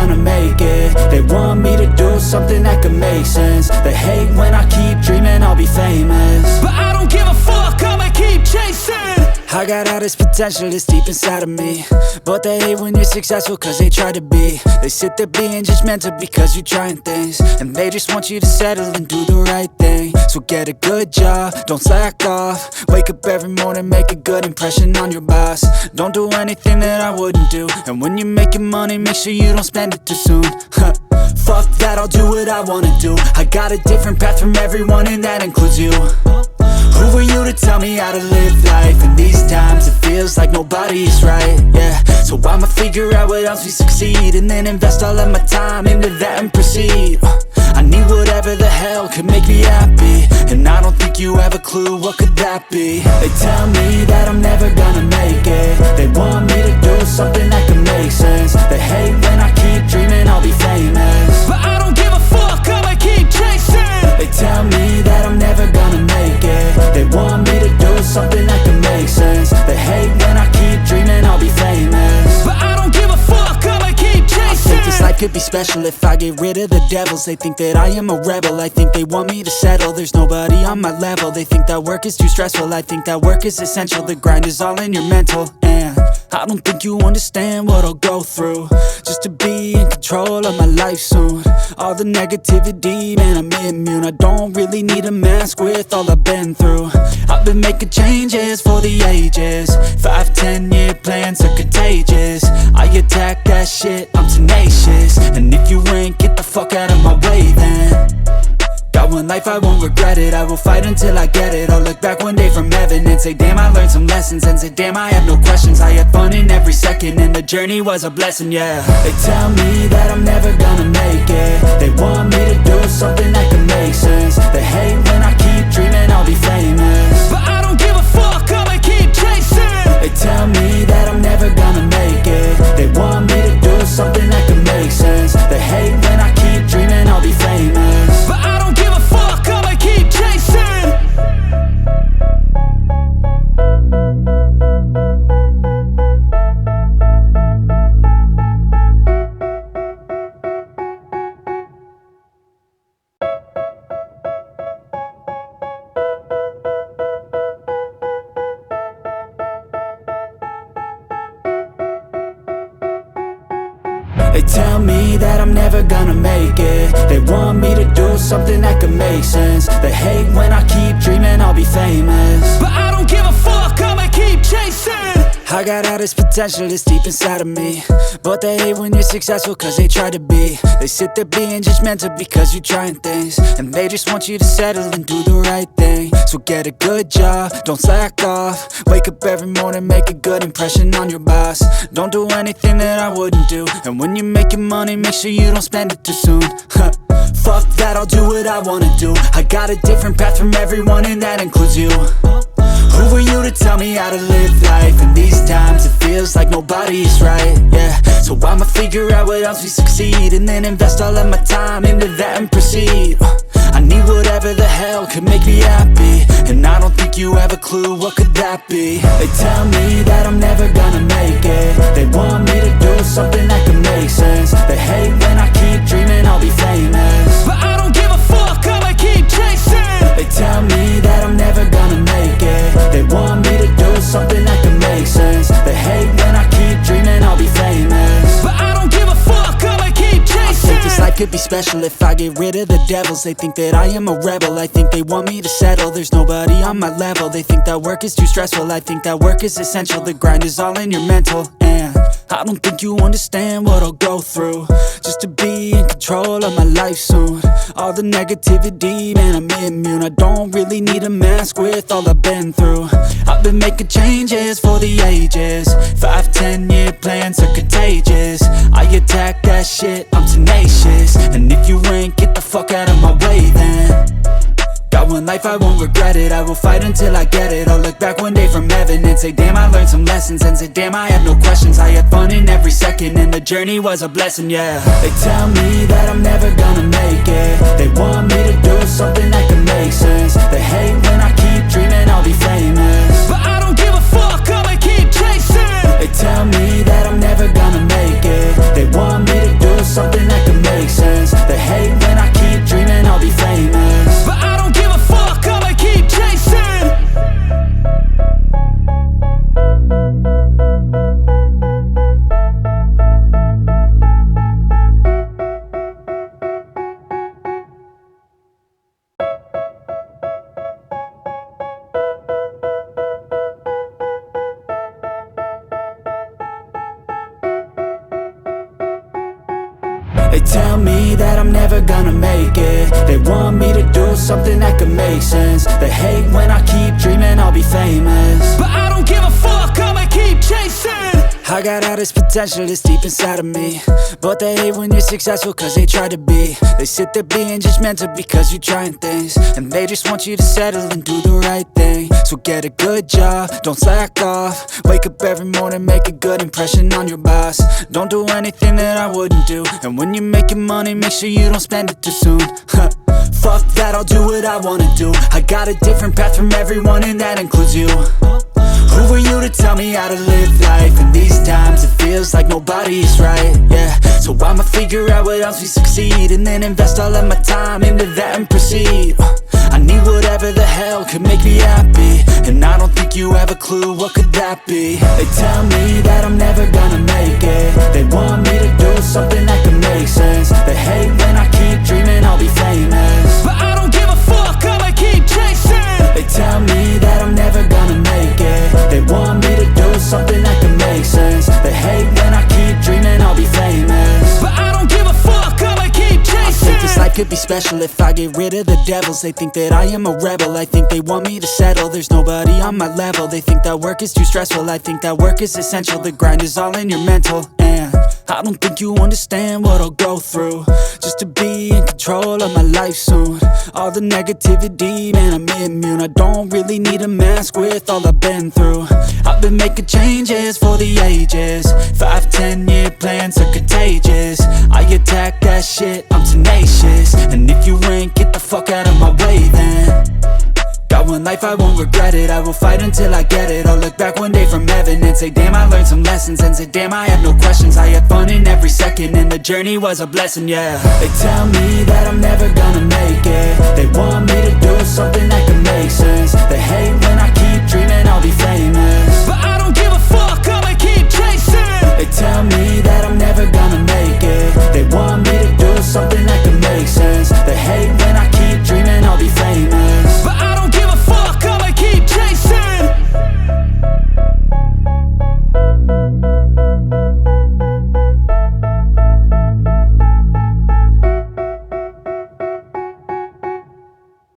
gonna make it. They want me to do something that could make sense. They hate when I keep dreaming I'll be famous, but I don't give a fuck, I'ma keep chasing. I got all this potential that's deep inside of me, but they hate when you're successful cause they try to be. They sit there being judgmental because you're trying things, and they just want you to settle and do the right thing. So get a good job, don't slack off. Wake up every morning, make a good impression on your boss. Don't do anything that I wouldn't do, and when you're making money, make sure you don't spend it too soon. Fuck that, I'll do what I wanna do. I got a different path from everyone, and that includes you. Who are you to tell me how to live life? In these times it feels like nobody's right, yeah. So I'ma figure out what else we succeed, and then invest all of my time into that and proceed. I need whatever the hell could make me happy, and I don't think you have a clue what could that be. They tell me that I'm never gonna make it. They want me to do something that could make sense. They hate when I keep dreaming I'll be famous, but I don't give a fuck, I'ma keep chasing. They tell me that I'm never gonna make it. They want me to do something that can make sense. They hate when I keep dreaming I'll be famous, but I don't give a fuck, I'ma keep chasing. I think this life could be special if I get rid of the devils. They think that I am a rebel, I think they want me to settle. There's nobody on my level. They think that work is too stressful, I think that work is essential. The grind is all in your mental, and I don't think you understand what I'll go through just to be in control of my life soon. All the negativity, man, I'm immune. I don't really need a mask with all I've been through. I've been making changes for the ages. 5-10 year plans are contagious. I attack that shit, I'm tenacious. And if you ain't, get the fuck out of my way then. Got one life, I won't regret it. I will fight until I get it. I'll look back one day from heaven and say damn, I learned some lessons. And say damn, I had no questions. I had fun in every second, and the journey was a blessing, yeah. They tell me that I'm never gonna make it. They want me to do something that can make sense. They hate when I keep dreaming I'll be famous, but I don't give a fuck, I'ma keep chasing. They tell me that I'm never gonna make it. They want me to do something that can make sense. They hate when I keep dreaming I'll be famous, but I don't give a fuck, I'ma keep chasing. They tell me that I'm never gonna make it. They want me to do something that could make sense. They hate when I keep dreaming I'll be famous, but I don't give a fuck, I'ma keep chasing. I got all this potential that's deep inside of me, but they hate when you're successful cause they try to be. They sit there being judgmental because you're trying things, and they just want you to settle and do the right thing. So get a good job, don't slack off. Wake up every morning, make a good impression on your boss. Don't do anything that I wouldn't do, and when you're making money, make sure you don't spend it too soon. Fuck that, I'll do what I wanna do. I got a different path from everyone, and that includes you. Who are you to tell me how to live life? In these times it feels like nobody's right, yeah. So I'ma figure out what else we succeed, and then invest all of my time into that and proceed. I need whatever the hell could make me happy, and I don't think you have a clue what could that be. They tell me that I'm never gonna make it. They want me to do something that can make sense. They hate when I keep dreaming I'll be famous, but I don't give a fuck, I'ma keep chasing. They tell me that I'm never gonna make it. They want me to do something that can make sense. They hate when I keep dreaming I'll be famous, but I don't give a fuck, I'ma keep chasing. I think this life could be special if I get rid of the devils. They think that I am a rebel, I think they want me to settle. There's nobody on my level. They think that work is too stressful, I think that work is essential. The grind is all in your mental, and I don't think you understand what I'll go through just to be in control of my life soon. All the negativity, man, I'm immune. I don't really need a mask with all I've been through. I've been making changes for the ages. 5-10 year plans are contagious. I attack that shit, I'm tenacious. And if you ain't, get the fuck out of my way then. Got one life, I won't regret it. I will fight until I get it. I'll look back one day from heaven and say damn, I learned some lessons. And say damn, I had no questions. I had fun in every second, and the journey was a blessing, yeah. They tell me that I'm never gonna make it. They want me to do something that can make sense. They hate when I keep dreaming I'll be famous, but I don't give a fuck, I'ma keep chasing. They tell me that I'm never gonna make it. They want me to do something tell me that I'm never gonna make it. They want me to do something that could make sense. They hate when I keep dreaming I'll be famous, but I don't give a fuck, I'ma keep chasing. I got all this potential that's deep inside of me, but they hate when you're successful cause they try to be. They sit there being judgmental because you're trying things, and they just want you to settle and do the right thing. So get a good job, don't slack off. Wake up every morning, make a good impression on your boss. Don't do anything that I wouldn't do, and when you're making money, make sure you don't spend it too soon. Fuck that, I'll do what I wanna do. I got a different path from everyone, and that includes you. Who are you to tell me how to live life? In these times it feels like nobody is right, yeah. So I'ma figure out what else we succeed, and then invest all of my time into that and proceed. I need whatever the hell could make me happy, and I don't think you have a clue what could that be. They tell me that I'm never gonna make it. They want me to do something that could make sense. They hate when I keep dreaming I'll be famous, but I don't give a fuck, I'ma keep chasing. They tell me that I'm never gonna make it. They want me to do something that can make sense. They hate when I keep dreaming I'll be famous, but I don't give a fuck, I'ma keep chasing. I think this life could be special if I get rid of the devils. They think that I am a rebel, I think they want me to settle. There's nobody on my level, they think that work is too stressful. I think that work is essential, the grind is all in your mental. And I don't think you understand what I'll go through just to be in control of my life soon. All the negativity, man, I'm immune. I don't really need a mask with all I've been through. I've been making changes for the ages. 5-10 year plans are contagious. I attack that shit, I'm tenacious. And if you ain't, get the fuck out of my way then. Got one life, I won't regret it. I will fight until I get it. I'll look back one day from heaven and say damn, I learned some lessons. And say damn, I have no questions. I had fun in every second, and the journey was a blessing, yeah. They tell me that